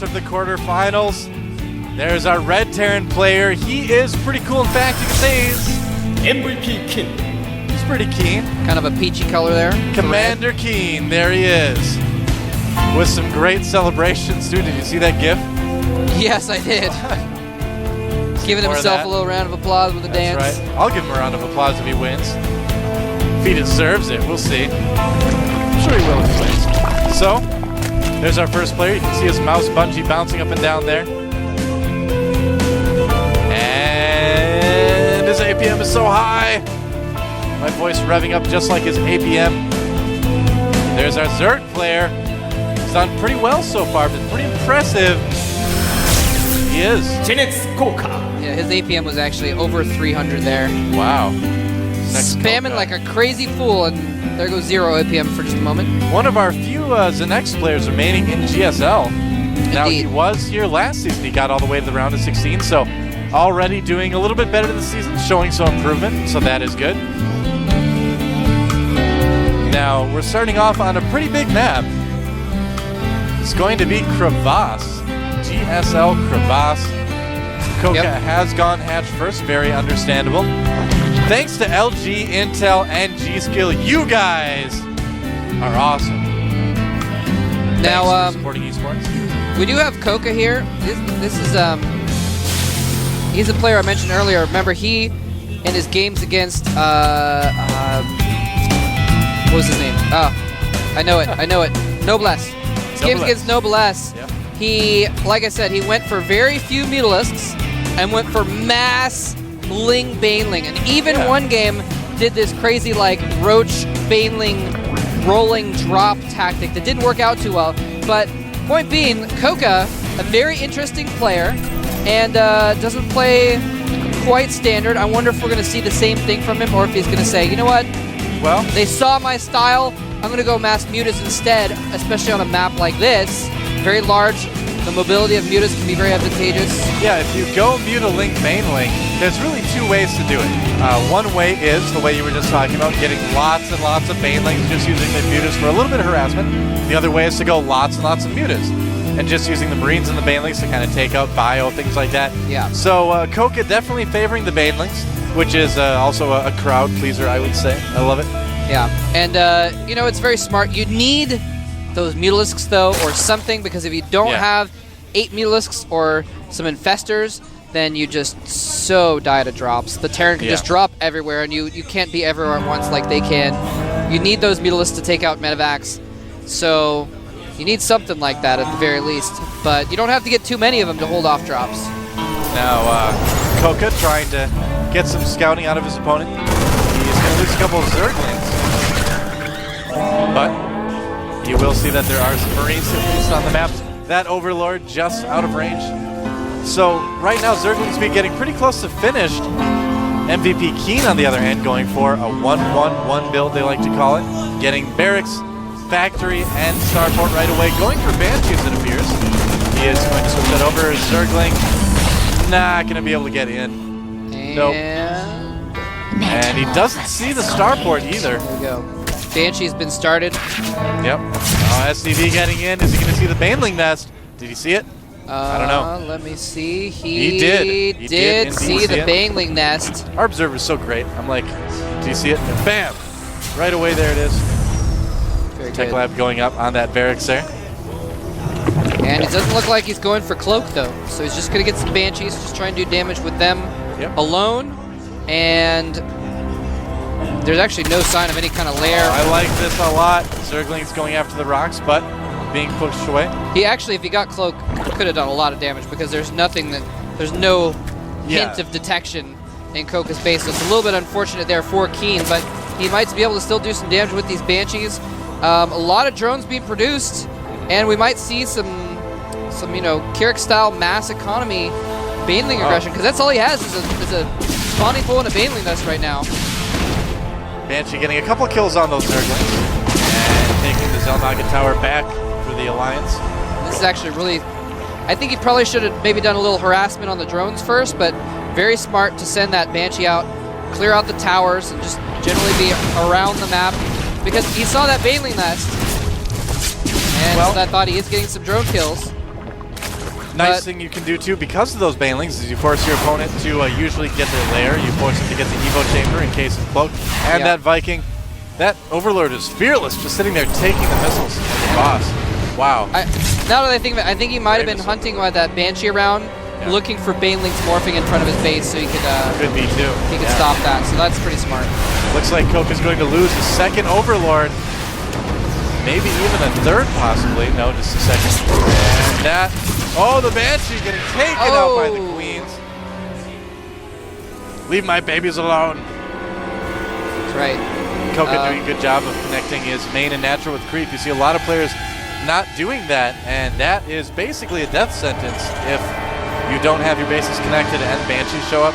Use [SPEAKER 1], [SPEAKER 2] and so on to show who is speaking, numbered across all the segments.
[SPEAKER 1] of the quarterfinals. There's our red Terran player. He is pretty cool. In fact, you can say he's
[SPEAKER 2] MVP King.
[SPEAKER 1] He's pretty keen.
[SPEAKER 3] Kind of a peachy color there.
[SPEAKER 1] Commander Keen, there he is. With some great celebrations too. Did you see that GIF?
[SPEAKER 3] Yes, I did. Giving himself a little round of applause with a dance.
[SPEAKER 1] That's right. I'll give him a round of applause if he wins. If he deserves it, we'll see. I'm sure he will if he wins. So, there's our first player. You can see his mouse bungee bouncing up and down there. And his APM is so high. My voice revving up just like his APM. There's our Zerg player. He's done pretty well so far, been pretty impressive. He is.
[SPEAKER 2] CoCa.
[SPEAKER 3] Yeah, his APM was actually over 300 there.
[SPEAKER 1] Wow.
[SPEAKER 3] Spamming like a crazy fool, and there goes 0 APM for just a moment.
[SPEAKER 1] One of our few Zenex players remaining in GSL. Now, he was here last season. He got all the way to the round of 16, so already doing a little bit better this season, showing some improvement, so that is good. Now, we're starting off on a pretty big map. It's going to be Crevasse. GSL Crevasse. CoCa has gone hatch first, very understandable. Thanks to LG, Intel, and G-Skill, you guys are awesome.
[SPEAKER 3] Now,
[SPEAKER 1] Thanks for supporting esports.
[SPEAKER 3] We do have CoCa here. This is he's a player I mentioned earlier. Remember, he in his games against what was his name? Oh, I know it. Noblesse. His games against Noblesse.
[SPEAKER 1] Yeah.
[SPEAKER 3] He, like I said, he went for very few Mutalisks and went for mass Ling Baneling, and even one game did this crazy like Roach Baneling rolling drop tactic that didn't work out too well. But point being, CoCa, a very interesting player, and doesn't play quite standard. I wonder if we're going to see the same thing from him, or if he's going to say, you know what?
[SPEAKER 1] Well,
[SPEAKER 3] they saw my style. I'm going to go mass Mutas instead, especially on a map like this. Very large. The mobility of Mutas can be very advantageous.
[SPEAKER 1] Yeah, if you go Muta-Link Baneling, there's really two ways to do it. One way is the way you were just talking about, getting lots and lots of Banelings, just using the Mutas for a little bit of harassment. The other way is to go lots and lots of Mutas, and just using the Marines and the Banelings to kind of take out bio, things like that.
[SPEAKER 3] Yeah.
[SPEAKER 1] So CoCa definitely favoring the Banelings, which is also a crowd pleaser, I would say. I love it.
[SPEAKER 3] Yeah, and you know, it's very smart. You need those Mutalisks though, or something, because if you don't have 8 Mutalisks or some Infestors, then you just so die to drops. The Terran can just drop everywhere, and you can't be everywhere at once like they can. You need those Mutalisks to take out Medivacs, so you need something like that at the very least. But you don't have to get too many of them to hold off drops.
[SPEAKER 1] Now, CoCa trying to get some scouting out of his opponent. He's going to lose a couple of Zerglings, but you will see that there are some Marines at least on the map. That Overlord just out of range. So right now Zerglings be getting pretty close to finished. MVP Keen on the other hand going for a 1-1-1 build, they like to call it. Getting Barracks, Factory, and Starport right away. Going for Banshees, it appears. He is going to switch that over. Zergling not going to be able to get in. Nope. And he doesn't see the Starport either.
[SPEAKER 3] There we go. Banshee's been started.
[SPEAKER 1] Yep. SDV getting in. Is he going to see the Baneling nest? Did he see it? I don't know.
[SPEAKER 3] Let me see. He
[SPEAKER 1] did. He did
[SPEAKER 3] see the Baneling nest.
[SPEAKER 1] Our observer is so great. I'm like, do you see it? And bam! Right away, there it is.
[SPEAKER 3] Very
[SPEAKER 1] Tech
[SPEAKER 3] good.
[SPEAKER 1] Lab going up on that barracks there.
[SPEAKER 3] And it doesn't look like he's going for Cloak, though. So he's just going to get some Banshees, just try and do damage with them alone. And there's actually no sign of any kind of lair.
[SPEAKER 1] I like this a lot. Zergling's going after the rocks, but being pushed away.
[SPEAKER 3] He actually, if he got Cloak, could have done a lot of damage, because there's nothing that, there's no hint of detection in CoCa's base. So it's a little bit unfortunate there for Keen, but he might be able to still do some damage with these Banshees. A lot of drones being produced, and we might see some you know, Kirik-style mass economy Baneling aggression, because that's all he has is a spawning pool and a Baneling nest right now.
[SPEAKER 1] Banshee getting a couple kills on those Zerglings, and taking the Zelnaga Tower back for the Alliance.
[SPEAKER 3] This is actually really, I think he probably should have maybe done a little harassment on the drones first, but very smart to send that Banshee out, clear out the towers, and just generally be around the map, because he saw that Baneling nest, and I thought he is getting some drone kills.
[SPEAKER 1] Nice thing you can do too, because of those banelings, is you force your opponent to usually get their lair. You force them to get the Evo chamber in case of cloak. And that Viking, that Overlord is fearless, just sitting there taking the missiles of the boss. Wow.
[SPEAKER 3] Now that I think of it, I think he might have been hunting with that Banshee around, looking for banelings morphing in front of his base, so he could
[SPEAKER 1] be too.
[SPEAKER 3] He could stop that. So that's pretty smart.
[SPEAKER 1] Looks like CoCa's going to lose the second Overlord. Maybe even a third, possibly. No, just a second. And that. Oh, the Banshee getting taken out by the Queens. Leave my babies alone.
[SPEAKER 3] That's right.
[SPEAKER 1] CoCa doing a good job of connecting his main and natural with creep. You see a lot of players not doing that, and that is basically a death sentence if you don't have your bases connected and Banshees show up.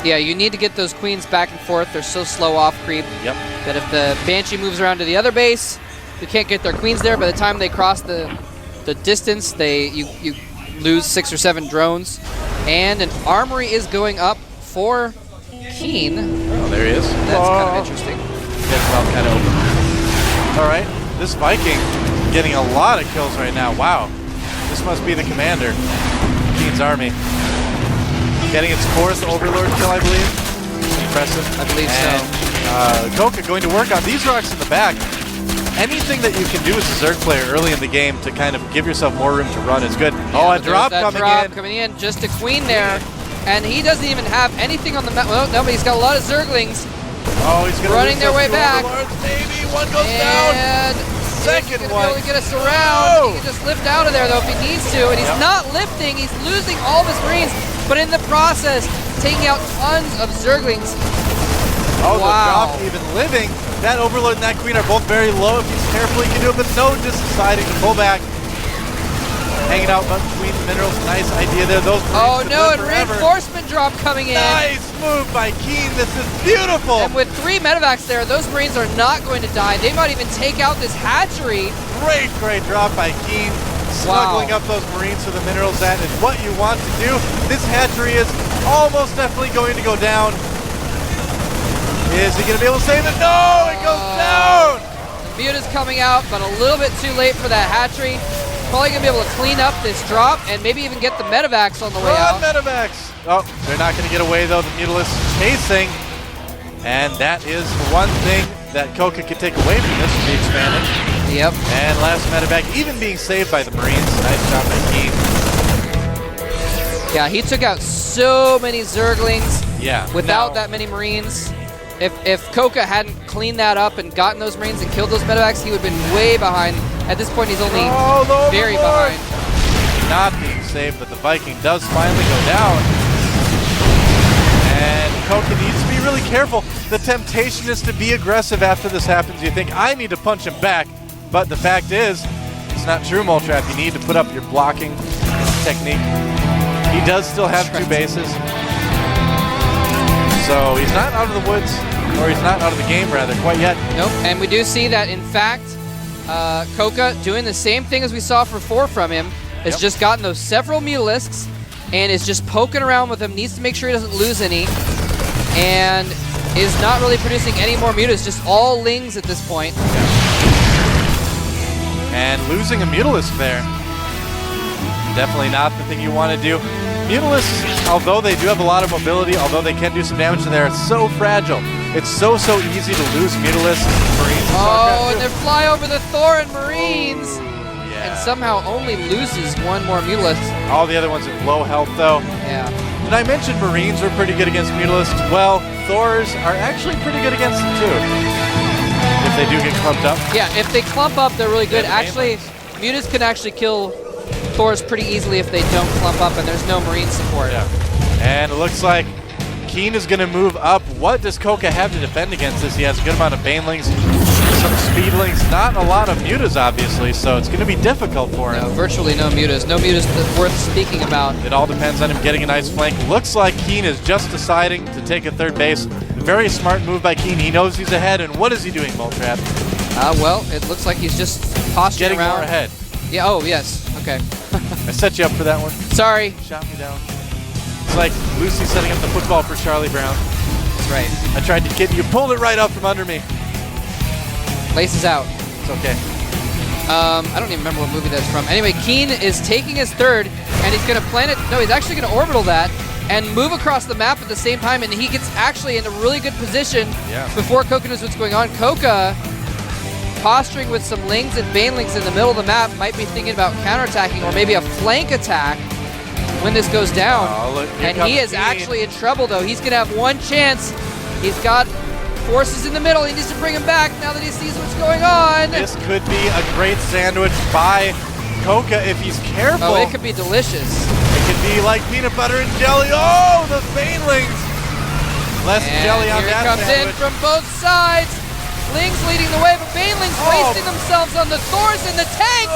[SPEAKER 3] Yeah, you need to get those Queens back and forth. They're so slow off creep that if the Banshee moves around to the other base, you can't get their Queens there. By the time they cross the distance, you lose 6 or 7 drones. And an armory is going up for Keen.
[SPEAKER 1] Oh, there he is.
[SPEAKER 3] That's kind of interesting.
[SPEAKER 1] Kind of open. All right, this Viking getting a lot of kills right now. Wow, this must be the commander. Keen's army. Getting its 4th Overlord kill, I believe. Impressive.
[SPEAKER 3] I believe so.
[SPEAKER 1] CoCa going to work on these rocks in the back. Anything that you can do as a Zerg player early in the game to kind of give yourself more room to run is good.
[SPEAKER 3] Yeah,
[SPEAKER 1] a drop
[SPEAKER 3] coming in. Just a Queen there. And he doesn't even have anything on the map. Well, no, but he's got a lot of Zerglings.
[SPEAKER 1] Oh, he's gonna
[SPEAKER 3] running their way back.
[SPEAKER 1] Maybe one goes down.
[SPEAKER 3] And
[SPEAKER 1] second
[SPEAKER 3] he's
[SPEAKER 1] one.
[SPEAKER 3] Be able to get us around. He can just lift out of there though if he needs to. And he's not lifting. He's losing all of his Marines. But in the process, taking out tons of Zerglings.
[SPEAKER 1] Oh,
[SPEAKER 3] wow.
[SPEAKER 1] The drop even living. That Overlord and that Queen are both very low. If he's careful, he can do it, but no, just deciding to pull back. Hanging out between the minerals. Nice idea there. Those
[SPEAKER 3] oh no, and
[SPEAKER 1] forever.
[SPEAKER 3] Reinforcement drop coming in.
[SPEAKER 1] Nice move by Keen. This is beautiful.
[SPEAKER 3] And with 3 medevacs there, those Marines are not going to die. They might even take out this hatchery.
[SPEAKER 1] Great drop by Keen. Smuggling up those Marines for the minerals. That is what you want to do. This hatchery is almost definitely going to go down. Is he going to be able to save it? No, it goes down.
[SPEAKER 3] The Muta's coming out, but a little bit too late for that hatchery. Probably going to be able to clean up this drop and maybe even get the medevacs on the way out.
[SPEAKER 1] Medevacs. Oh, they're not going to get away though. The Mutalisk chasing. And that is the one thing that CoCa can take away from this with the expanding.
[SPEAKER 3] Yep.
[SPEAKER 1] And last medevac even being saved by the Marines. Nice job by Keen.
[SPEAKER 3] Yeah, he took out so many Zerglings without that many Marines. If CoCa hadn't cleaned that up and gotten those Marines and killed those medevacs, he would have been way behind. At this point, he's only very behind.
[SPEAKER 1] Not being saved, but the Viking does finally go down. And CoCa needs to be really careful. The temptation is to be aggressive after this happens. You think, I need to punch him back. But the fact is, it's not true, Moltrap. You need to put up your blocking technique. He does still have 2 bases. So he's not out of the woods, or he's not out of the game, rather, quite yet.
[SPEAKER 3] Nope, and we do see that, in fact, CoCa doing the same thing as we saw for 4 from him, has just gotten those several Mutalisks, and is just poking around with them, needs to make sure he doesn't lose any, and is not really producing any more Mutas, just all Lings at this point.
[SPEAKER 1] And losing a Mutalisk there, definitely not the thing you want to do. Mutalisks, although they do have a lot of mobility, although they can do some damage, they are so fragile. It's so easy to lose Mutalisks and Marines.
[SPEAKER 3] Oh, and they fly over the Thor and Marines. And somehow only loses 1 more Mutalisk.
[SPEAKER 1] All the other ones have low health, though.
[SPEAKER 3] Yeah.
[SPEAKER 1] And I mentioned Marines were pretty good against Mutalisks. Well, Thors are actually pretty good against them, too. If they do get clumped up.
[SPEAKER 3] Yeah, if they clump up, they're really good. Actually, Mutas can actually kill Thors pretty easily if they don't clump up and there's no Marine support.
[SPEAKER 1] Yeah. And it looks like Keen is going to move up. What does CoCa have to defend against this? He has a good amount of Banelings, some Speedlings, not a lot of Mutas, obviously, so it's going to be difficult for him.
[SPEAKER 3] No, virtually no Mutas. No Mutas worth speaking about.
[SPEAKER 1] It all depends on him getting a nice flank. Looks like Keen is just deciding to take a 3rd base. Very smart move by Keen. He knows he's ahead, and what is he doing, Moltrap?
[SPEAKER 3] Well, it looks like he's just posturing around.
[SPEAKER 1] Getting more ahead.
[SPEAKER 3] Yeah, oh, yes. Okay.
[SPEAKER 1] I set you up for that one.
[SPEAKER 3] Sorry.
[SPEAKER 1] Shot me down. It's like Lucy setting up the football for Charlie Brown.
[SPEAKER 3] That's right.
[SPEAKER 1] I tried to get you. Pulled it right up from under me.
[SPEAKER 3] Laces out.
[SPEAKER 1] It's okay.
[SPEAKER 3] I don't even remember what movie that's from. Anyway, Keen is taking his third, and he's going to plant it. No, he's actually going to orbital that and move across the map at the same time, and he gets actually in a really good position before CoCa knows what's going on. CoCa, posturing with some Lings and Banelings in the middle of the map, might be thinking about counterattacking or maybe a flank attack when this goes down. And he is actually in trouble, though. He's going to have one chance. He's got forces in the middle. He needs to bring him back now that he sees what's going on.
[SPEAKER 1] This could be a great sandwich by CoCa if he's careful.
[SPEAKER 3] Oh, it could be delicious.
[SPEAKER 1] It could be like peanut butter and jelly. Oh, the Banelings. Less jelly on that
[SPEAKER 3] sandwich. Here it comes in from both sides. Lings leading the way, but Banelings wasting themselves on the Thors and the tank.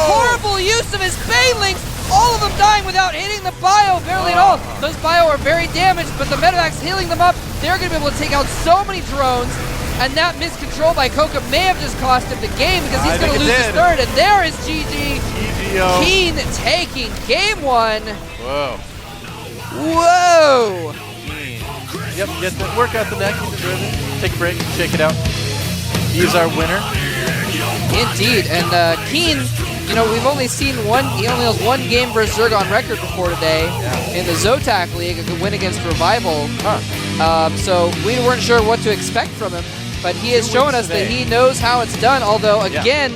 [SPEAKER 3] Horrible use of his Banelings. All of them dying without hitting the bio barely at all. Those bio are very damaged, but the Medevac's healing them up. They're going to be able to take out so many drones, and that miscontrol by CoCa may have just cost him the game because he's going to lose his third, and there is GG.
[SPEAKER 1] GGO.
[SPEAKER 3] Keen taking game one.
[SPEAKER 1] Whoa.
[SPEAKER 3] Whoa.
[SPEAKER 1] Yep, get the work out the neck. You deserve it. Take a break, shake it out. He's our winner.
[SPEAKER 3] Indeed, and Keen, you know, we've only seen he only has one game versus Zerg on record before today in the Zotac League, a win against Revival. So we weren't sure what to expect from him, but he has shown us that he knows how it's done, although, again,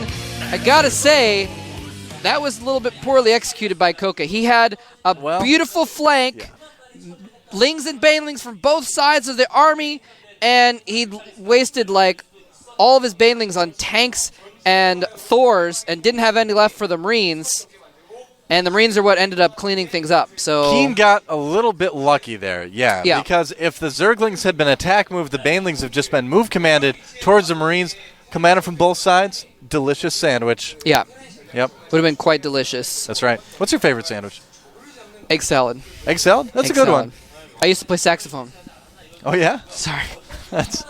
[SPEAKER 3] I gotta say, that was a little bit poorly executed by CoCa. He had a beautiful flank, Lings and Banelings from both sides of the army, and he wasted, like, all of his Banelings on tanks and Thors and didn't have any left for the Marines. And the Marines are what ended up cleaning things up. So
[SPEAKER 1] Keen got a little bit lucky there, because if the Zerglings had been attack moved, the Banelings have just been move commanded towards the Marines, commanded from both sides. Delicious sandwich.
[SPEAKER 3] Yeah.
[SPEAKER 1] Yep.
[SPEAKER 3] Would have been quite delicious.
[SPEAKER 1] That's right. What's your favorite sandwich?
[SPEAKER 3] Egg salad.
[SPEAKER 1] Egg salad? That's
[SPEAKER 3] Egg
[SPEAKER 1] a good
[SPEAKER 3] salad.
[SPEAKER 1] one.
[SPEAKER 3] I used to play saxophone.
[SPEAKER 1] Oh, yeah?
[SPEAKER 3] Sorry.
[SPEAKER 1] That's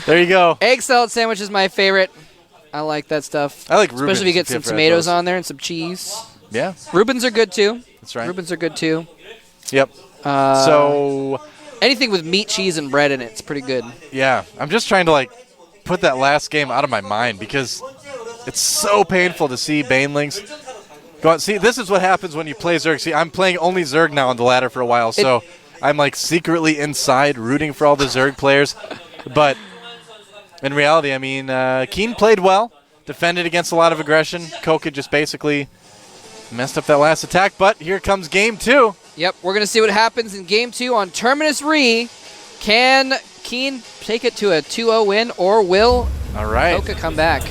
[SPEAKER 1] there you go.
[SPEAKER 3] Egg salad sandwich is my favorite. I like that stuff.
[SPEAKER 1] I like Reubens.
[SPEAKER 3] Especially if you get some tomatoes on there and some cheese.
[SPEAKER 1] Yeah.
[SPEAKER 3] Reubens are good, too.
[SPEAKER 1] That's right.
[SPEAKER 3] Reubens are good, too.
[SPEAKER 1] Yep. So
[SPEAKER 3] anything with meat, cheese, and bread in it, it's pretty good.
[SPEAKER 1] Yeah. I'm just trying to, like, put that last game out of my mind because it's so painful to see Banelings go on. See, this is what happens when you play Zerg. See, I'm playing only Zerg now on the ladder for a while, so I'm, like, secretly inside rooting for all the Zerg players. But in reality, I mean, Keen played well, defended against a lot of aggression. CoCa just basically messed up that last attack, but here comes game two.
[SPEAKER 3] Yep, we're going to see what happens in game two on Terminus Re. Can Keen take it to a 2-0 win, or will CoCa come back?